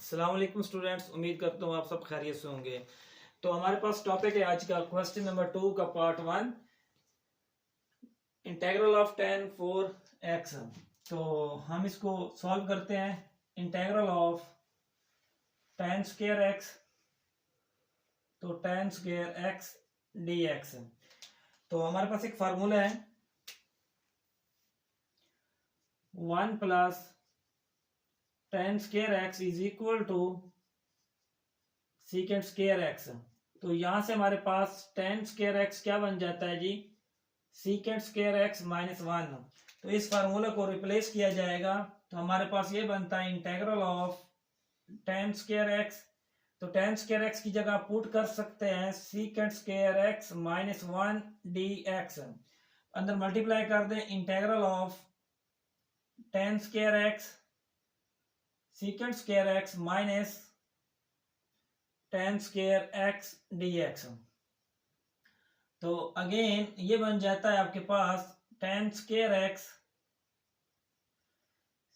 अस्सलाम वालेकुम स्टूडेंट्स, उम्मीद करता हूँ आप सब खैरियत से होंगे। तो हमारे पास टॉपिक है आज का क्वेश्चन नंबर 2 का part 1, integral of tan 4x। तो हम इसको सॉल्व करते हैं। Integral of tan square x, तो tan स्क्वायर x dx। तो हमारे पास एक फार्मूला है 1 plus tan square x is equal to secant square x। तो यहां से हमारे पास tan स्क्वायर x क्या बन जाता है जी, सीकेंट स्क्वायर x माइनस 1। तो इस फार्मूला को रिप्लेस किया जाएगा, तो हमारे पास ये बनता है integral of tan square x। तो tan स्क्वायर x की जगह पुट कर सकते हैं secant square x minus 1 dx। अंदर मल्टीप्लाई कर दें integral of tan square x secant square x minus tan square x dx। तो अगेन ये बन जाता है आपके पास tan square x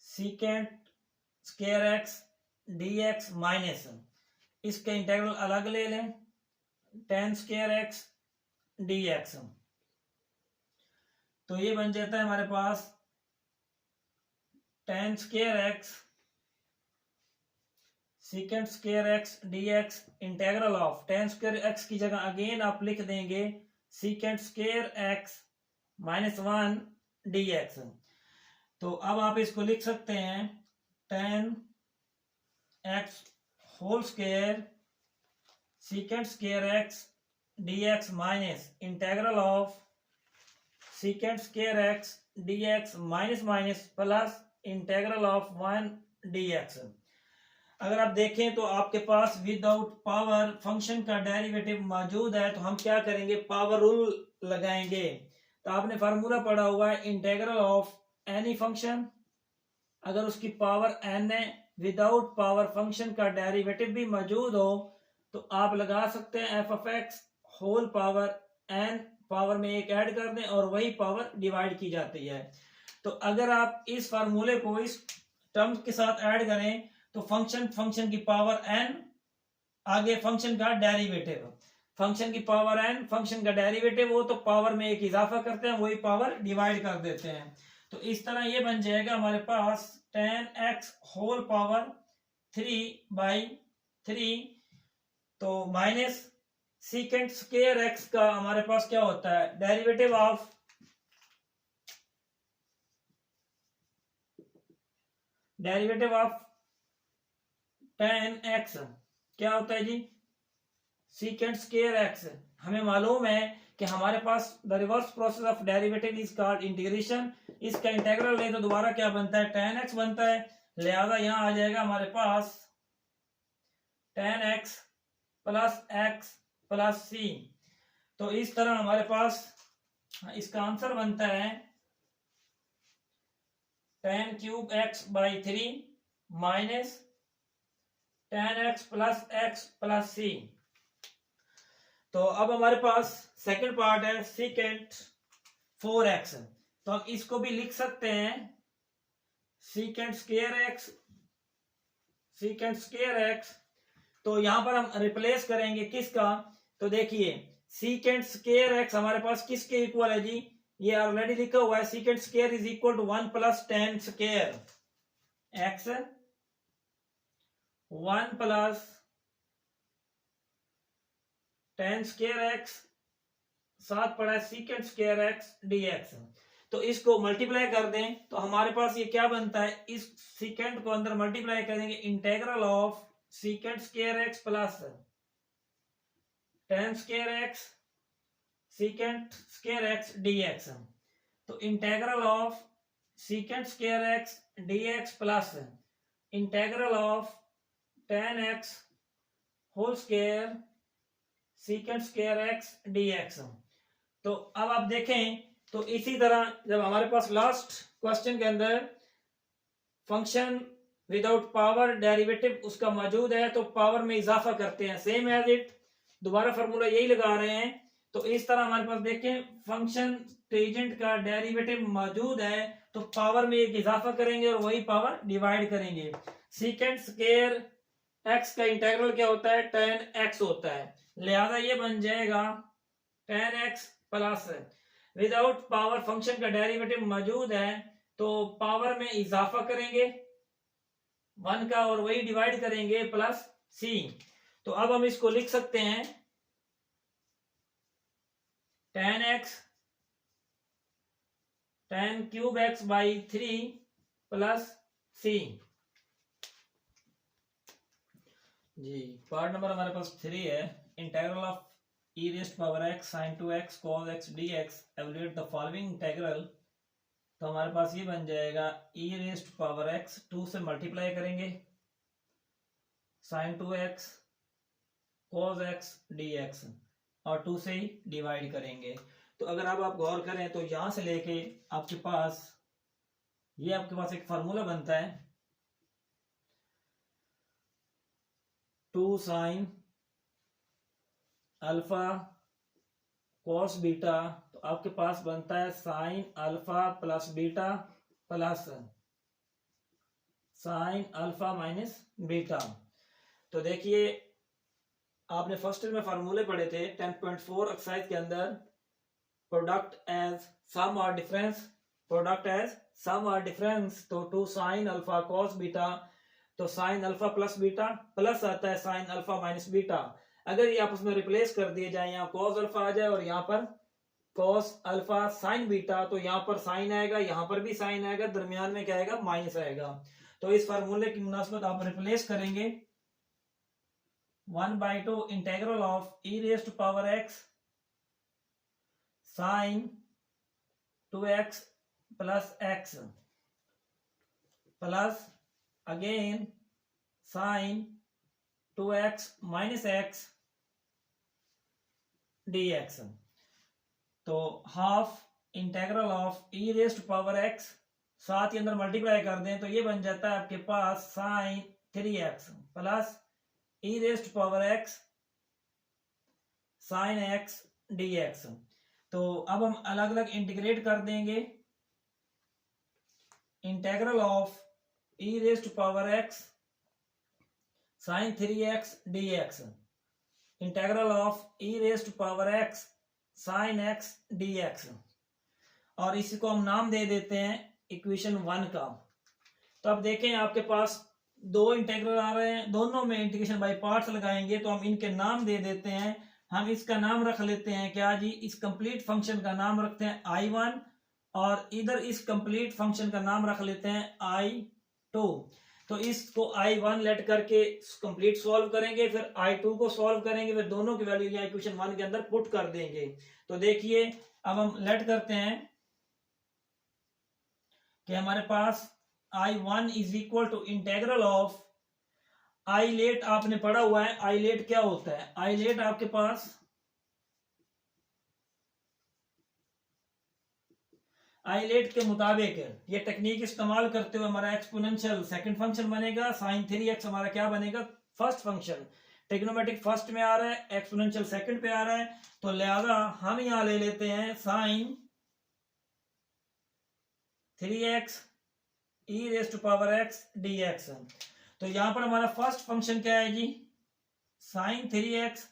secant square x dx minus, इसका इंटीग्रल अलग ले लें tan स्क्वायर x dx। तो ये बन जाता है हमारे पास tan square x secant square x dx integral of tan square x की जगह अगेन आप लिख देंगे secant square x minus 1 dx। तो अब आप इसको लिख सकते हैं tan x whole square secant square x dx minus integral of secant square x dx minus minus plus integral of 1 dx। अगर आप देखें तो आपके पास विदाउट पावर फंक्शन का डेरिवेटिव मौजूद है, तो हम क्या करेंगे, पावर रूल लगाएंगे। तो आपने फार्मूला पढ़ा हुआ है इंटीग्रल ऑफ एनी फंक्शन, अगर उसकी पावर n है, विदाउट पावर फंक्शन का डेरिवेटिव भी मौजूद हो, तो आप लगा सकते हैं F of X whole power n, power में एक ऐड कर दें और वही पावर डिवाइड की जाती है। तो अगर आप इस फार्मूले को इस टर्म के साथ ऐड करें तो फंक्शन की पावर n, आगे फंक्शन का डेरिवेटिव, फंक्शन की पावर n फंक्शन का डेरिवेटिव हो तो पावर में एक इजाफा करते हैं, वही पावर डिवाइड कर देते हैं। तो इस तरह ये बन जाएगा हमारे पास tan x होल पावर 3/3, तो माइनस सीकेंट स्क्वायर x का हमारे पास क्या होता है, डेरिवेटिव ऑफ tan x क्या होता है जी, सीकेंट स्क्वायर x। हमें मालूम है कि हमारे पास the reverse process of derivative is called integration. इसका इंटीग्रल ले तो दोबारा क्या बनता है, tan x बनता है। लिहाजा यहां आ जाएगा हमारे पास tan x प्लस c। तो इस तरह हमारे पास इसका आंसर बनता है tan cube x/3 minus tan x plus c। तो अब हमारे पास सेकंड पार्ट है सीकेंट 4x। तो हम इसको भी लिख सकते हैं सीकेंट स्क्वायर x। तो यहां पर हम रिप्लेस करेंगे किसका, तो देखिए सीकेंट स्क्वायर x हमारे पास किसके इक्वल है जी, ये ऑलरेडी लिखा हुआ है secant square is equal to 1 plus tan square x, 1 plus tan square x, साथ पड़ा है सीकेंट स्क्वायर x dx। तो इसको मल्टीप्लाई कर दें तो हमारे पास ये क्या बनता है, इस सीकेंट को अंदर मल्टीप्लाई करेंगे integral of secant square x plus tan square x secant square x dx। तो integral of secant square x dx plus integral of tan x whole square secant square x dx। तो अब आप देखें तो इसी तरह जब हमारे पास लास्ट क्वेश्चन के अंदर फंक्शन विदाउट पावर डेरिवेटिव उसका मौजूद है तो पावर में इजाफा करते हैं, सेम एज इट दोबारा फार्मूला यही लगा रहे हैं। तो इस तरह हमारे पास देखें फंक्शन टेंजेंट का डेरिवेटिव मौजूद है तो पावर में एक इजाफा करेंगे और वही पावर डिवाइड करेंगे। सीकेंट स्क्वायर एक्स का इंटेग्रल क्या होता है, tan x होता है, लिहाजा ये बन जाएगा tan x plus, without power function का डेरिवेटिव मौजूद है तो पावर में इजाफा करेंगे 1 का और वही डिवाइड करेंगे प्लस c। तो अब हम इसको लिख सकते हैं tan x tan cube x by 3 plus c। जी पार्ट नंबर हमारे पास 3 है। Integral of e raised power x sin 2x cos x dx, evaluate the following integral. तो हमारे पास ये बन जाएगा e रेस्ट पावर x, 2 से मल्टीप्लाई करेंगे sin 2x cos x dx और 2 से ही डिवाइड करेंगे। तो अगर अब आप गौर करें तो यहां से लेके आपके पास एक फार्मूला बनता है 2 साइन अल्फा कॉस बीटा, तो आपके पास बनता है sine alpha plus beta plus sine alpha minus beta. तो देखिए आपने फर्स्ट में फार्मूले पढ़े थे 10.4 एक्सरसाइज के अंदर, प्रोडक्ट एज सम और डिफरेंस, प्रोडक्ट एज सम और डिफरेंस। तो 2 साइन अल्फा कॉस बीटा, तो sine alpha plus beta plus आता है साइन अल्फा माइनस बीटा। अगर ये आपस में रिप्लेस कर दिए जाए, यहाँ कॉस अल्फा आ जाए और यहाँ पर कॉस अल्फा साइन बीटा, तो यहाँ पर साइन आएगा, यहाँ पर भी साइन आएगा, दरमियान में क्या आएगा, माइनस आएगा। तो इस फार्मूले की मुनासबत आप रिप्लेस करेंगे 1/2 integral of e raised power x sine 2x plus x plus again sine 2x minus x dx। तो half integral of e raised power x, साथ ही अंदर मल्टीप्लाई कर दें तो ये बन जाता है आपके पास sine 3x plus e raised power x sine x dx। तो अब हम अलग अलग इंटीग्रेट कर देंगे, integral of e raised power x sine 3x dx, integral of e raised power x sine x dx, और इसको हम नाम दे देते हैं इक्वेशन 1 का। तो अब देखें आपके पास दो इंटीग्रल आ रहे हैं, दोनों में इंटीग्रेशन बाय पार्ट्स लगाएंगे, तो हम इनके नाम दे देते हैं। हम इसका नाम रख लेते हैं क्या जी, इस कंप्लीट फंक्शन का नाम रखते हैं I1 और इधर इस कंप्लीट फंक्शन का नाम रख लेते हैं I2। तो इसको I1 लेट करके कंप्लीट सॉल्व करेंगे, फिर I2 को सॉल्व करेंगे, फिर दोनों की वैल्यू यहाँ इक्वेशन 1 के अंदर पुट कर देंगे। तो देखिए अब हम लेट करते हैं कि हमारे पास I1 is equal to integral of I let, आपने पढ़ा हुआ है आई लेट क्या होता है। आई लेट आपके पास आई लेट के मुताबिक ये टेक्निक इस्तेमाल करते हुए हमारा एक्सपोनेंशियल सेकंड फंक्शन बनेगा, साइन 3x हमारा क्या बनेगा, फर्स्ट फंक्शन। ट्रिग्नोमेट्रिक फर्स्ट में आ रहा है, एक्सपोनेंशियल सेकंड पे आ रहा है, तो लिहाजा हम यहां ले लेते हैं sine 3x e raised to power x dx। तो यहां पर हमारा फर्स्ट फंक्शन क्या है जी, साइन 3x,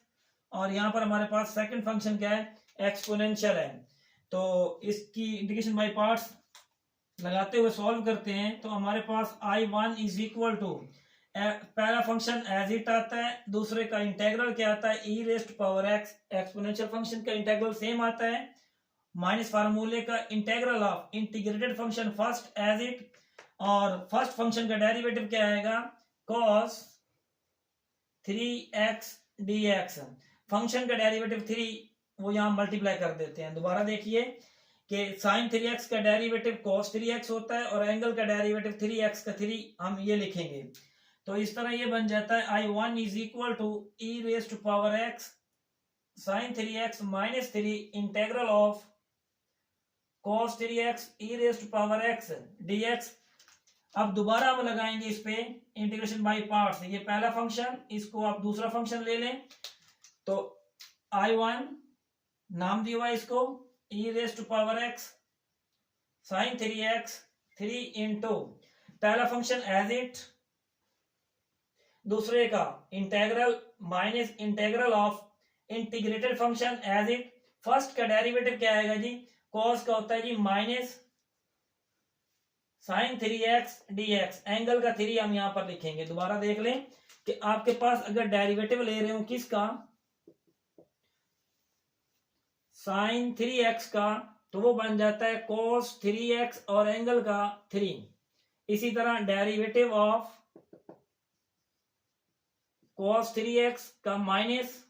और यहां पर हमारे पास सेकंड फंक्शन क्या है, एक्सपोनेंशियल है। तो इसकी इंटीग्रेशन बाय पार्ट्स लगाते हुए सॉल्व करते हैं, तो हमारे पास I1 इज इक्वल टू, पहला फंक्शन एज इट आता है, दूसरे का इंटीग्रल क्या आता है, e raised power x, exponential function का इंटीग्रल सेम आता है, माइनस फार्मूले का integral of integrated function first as it, और फर्स्ट फंक्शन का डेरिवेटिव क्या आएगा, cos 3x dx। फंक्शन का डेरिवेटिव 3 वो यहां मल्टीप्लाई कर देते हैं। दोबारा देखिए कि sin 3x का डेरिवेटिव cos 3x होता है और एंगल का डेरिवेटिव 3x का 3 हम ये लिखेंगे। तो इस तरह ये बन जाता है I1 is equal to e raised to power x sin 3x minus 3 integral of cos 3x e raised to power x dx। अब दोबारा हम लगाएंगे इस पे इंटीग्रेशन बाय पार्ट्स, ये पहला फंक्शन, इसको आप दूसरा फंक्शन ले लें, तो I1 नाम दिया हुआ इसको e raised to power x sin 3x 3 into पहला फंक्शन एज इट, दूसरे का integral minus integral of integrated function as it, first का डेरिवेटिव क्या आएगा जी, कॉस का होता है जी minus sine 3x dx, angle का 3 हम यहां पर लिखेंगे। दोबारा देख लें कि आपके पास अगर डेरिवेटिव ले रहे हो किसका, साइन 3x का, तो वो बन जाता है cos 3x और एंगल का 3। इसी तरह डेरिवेटिव ऑफ cos 3x का माइनस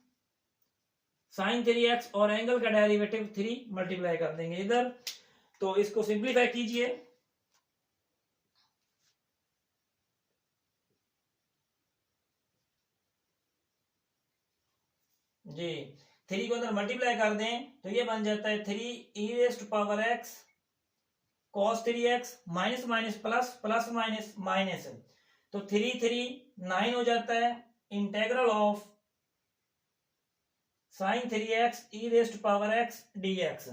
साइन 3x और एंगल का डेरिवेटिव 3 मल्टीप्लाई कर देंगे इधर। तो इसको सिंप्लीफाई कीजिए, जी 3 को अंदर मल्टीप्लाई कर दें तो ये बन जाता है 3 e raise to power x cos 3x minus minus plus, plus minus minus, तो 3 3 9 हो जाता है। Integral of sine 3x e raise to power x dx।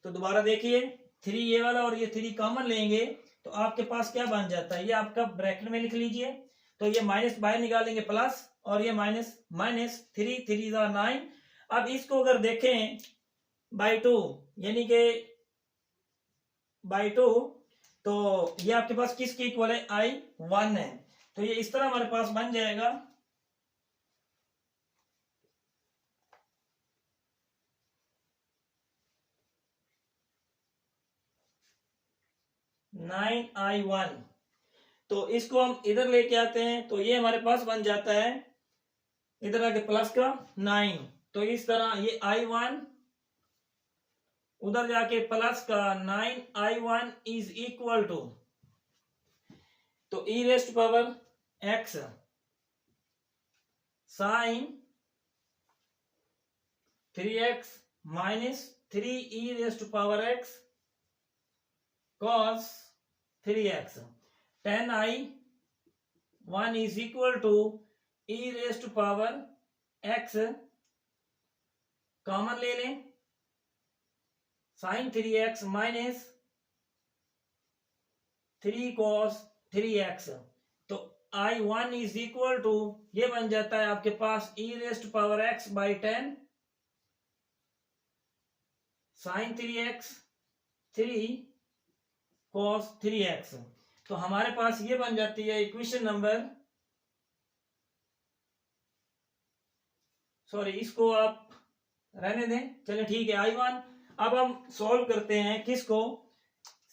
तो दोबारा देखिए 3 ये वाला और ये 3 कॉमन लेंगे तो आपके पास क्या बन जाता है, ये आपका ब्रैकेट में लिख लीजिए, तो ये माइनस बाहर निकालेंगे प्लस और ये माइनस माइनस, 3 3 9। अब इसको अगर देखें बाई 2 यानी कि बाई 2, तो ये आपके पास किसके इक्वल है, I1 है। तो ये इस तरह हमारे पास बन जाएगा 9I1। तो इसको हम इधर लेके आते हैं तो ये हमारे पास बन जाता है इधर आके प्लस का 9, तो इस तरह ये I1 उधर जाके प्लस का 9I1 इज इक्वल टू, तो e raise to power x sine 3x minus 3 e raise to power x cos 3x, 10I1 is equal to e raise to power x, common ले लें, sign 3x minus 3 cos 3x, तो I1 is equal to ये बन जाता है आपके पास e raise to power x by 10 sine 3x 3 cos 3x। तो हमारे पास ये बन जाती है इक्वेशन नंबर, सॉरी इसको आप रहने दें, चलिए ठीक है I1। अब हम सॉल्व करते हैं किसको,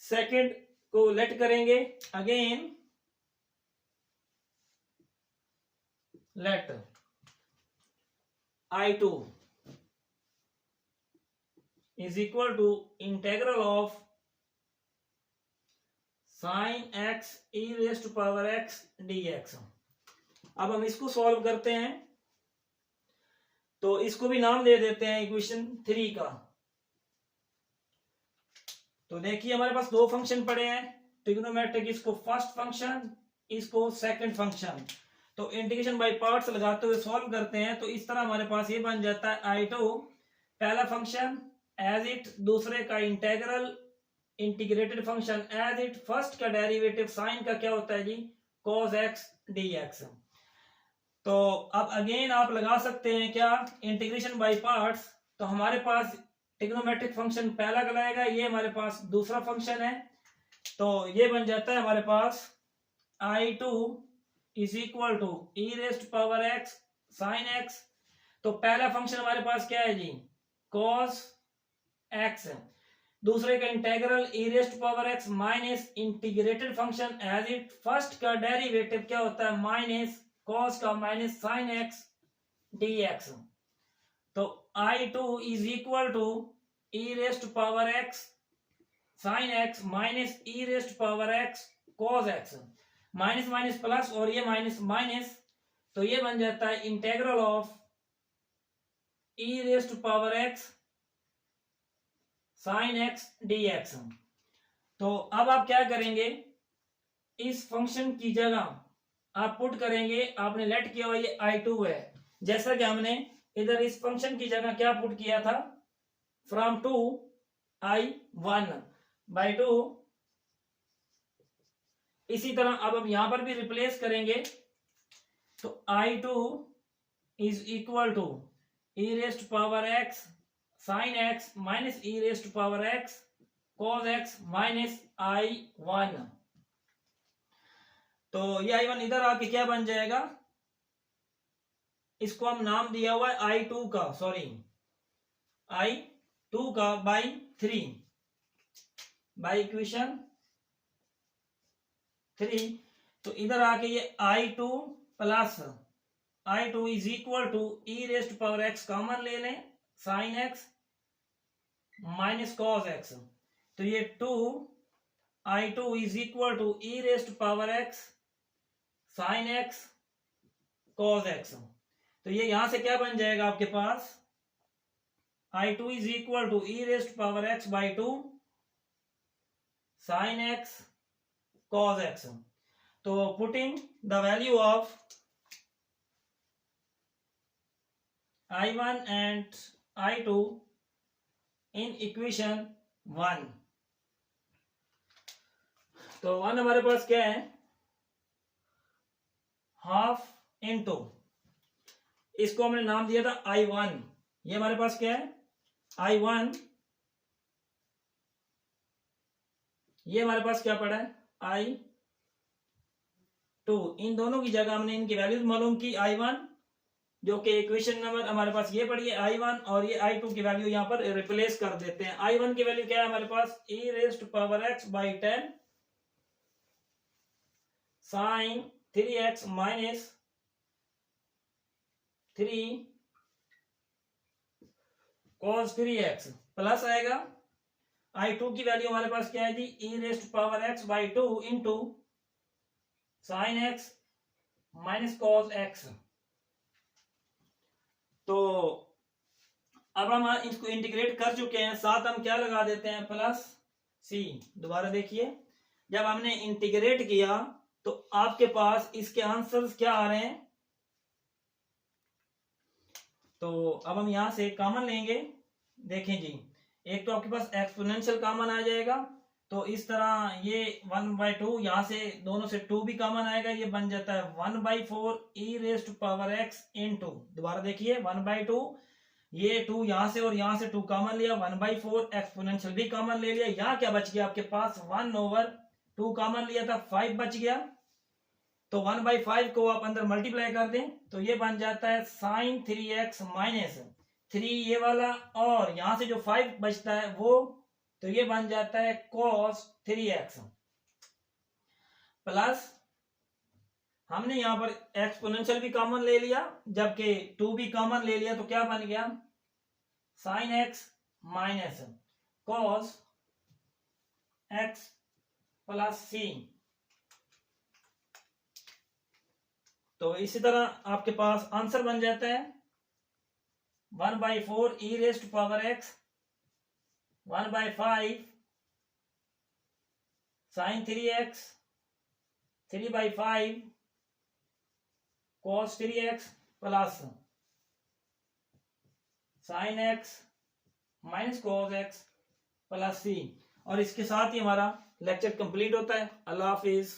सेकंड को लेट करेंगे, again let I2 is equal to integral of sine x e raise to power x dx। अब हम इसको सॉल्व करते हैं तो इसको भी नाम दे देते हैं इक्वेशन 3 का। तो देखिए हमारे पास दो फंक्शन पड़े हैं ट्रिग्नोमेट्रिक, इसको फर्स्ट फंक्शन, इसको सेकंड फंक्शन। तो इंटीग्रेशन बाय पार्ट्स लगाते हुए सॉल्व करते हैं तो इस तरह हमारे पास ये बन जाता है I2 पहला फंक्शन एज इट, दूसरे का integral integrated function as it, first का डेरिवेटिव साइन का क्या होता है जी cos x dx। तो अब अगेन आप लगा सकते हैं क्या, इंटीग्रेशन बाय पार्ट्स, तो हमारे पास ट्रिग्नोमेट्रिक फंक्शन पहला कहलाएगा, ये हमारे पास दूसरा फंक्शन है, तो ये बन जाता है हमारे पास I2 is equal to e raise to power x sine x। तो पहला फंक्शन हमारे पास क्या है जी cos x, दूसरे का integral e raise to power x minus integrated function as it, first का डेरिवेटिव क्या होता है माइनस cos का माइनस साइन x dx। तो I2 is equal to e raise to power x sine x minus e raise to power x cos x, minus minus plus और ये minus minus, तो ये बन जाता है integral of e raise to power x sine x dx। तो अब आप क्या करेंगे, इस फंक्शन की जगह आप पुट करेंगे, आपने लेट किया हुआ ये I2 है, जैसा कि हमने इधर इस फंक्शन की जगह क्या पुट किया था, फ्रॉम 2 I1 बाई 2। इसी तरह अब हम यहां पर भी रिप्लेस करेंगे, तो I2 is equal to e raised power x sin x minus e raised power x cos x minus I1। तो ये I1 इधर आके क्या बन जाएगा, इसको हम नाम दिया हुआ है I2 का, सॉरी I2 का बाई 3 बाई इक्वेशन 3। तो इधर आके ये I2 plus I2 is equal to e raised power x common ले लें sin x minus cos x। तो ये 2 I2 is equal to e raised power x sin x cos x। तो ये यहां से क्या बन जाएगा आपके पास, I2 is equal to e raised power x बाई 2 sin x cos x। तो putting the value of I1 and I2 in equation 1। तो 1 हमारे पास क्या है, हाफ इंटू, इसको हमने नाम दिया था I1। ये हमारे पास क्या है I1, ये हमारे पास क्या पड़ा है I2। इन दोनों की जगह हमने इनकी वैल्यूज मालूम की, I1 जो कि इक्वेशन नंबर हमारे पास ये पड़ी है I1, और ये I2 की वैल्यू यहां पर रिप्लेस कर देते हैं। I1 की वैल्यू क्या है हमारे पास, e raised power x by 10 sine 3x minus 3 cos 3x plus आएगा I2 की वैल्यू हमारे पास क्या है जी, e रेस्ट पावर x बाई 2 into sine x minus cos x। तो अब हम इसको इंटीग्रेट कर चुके हैं, साथ हम क्या लगा देते हैं प्लस c। दोबारा देखिए, जब हमने इंटीग्रेट किया तो आपके पास इसके आंसर्स क्या आ रहे हैं। तो अब हम यहां से कॉमन लेंगे, देखें जी, एक तो आपके पास एक्सपोनेंशियल कॉमन आ जाएगा, तो इस तरह ये 1/2 यहां से दोनों से 2 भी कॉमन आएगा, ये बन जाता है 1/4 e raised power x into, दोबारा देखिए 1/2, ये 2 यहां से और यहां से 2 कॉमन लिया, 1/4 एक्सपोनेंशियल भी कॉमन ले लिया, यहां क्या बच गया आपके पास 1/2 कॉमन लिया था 5 बच गया। तो 1/5 को आप अंदर मल्टीप्लाई कर दें तो ये बन जाता है साइन 3x माइनस 3 ये वाला, और यहां से जो 5 बचता है वो, तो ये बन जाता है cos 3x प्लस, हमने यहां पर एक्सपोनेंशियल भी कॉमन ले लिया, जबकि 2 भी कॉमन ले लिया, तो क्या बन गया sine x minus cos x plus c। तो इसी तरह आपके पास आंसर बन जाता है 1/4 e raised power x 1/5 sine 3x 3/5 cos 3x plus sine x minus cos x plus c। और इसके साथ ही हमारा लेक्चर कंप्लीट होता है। अल्लाह हाफिज।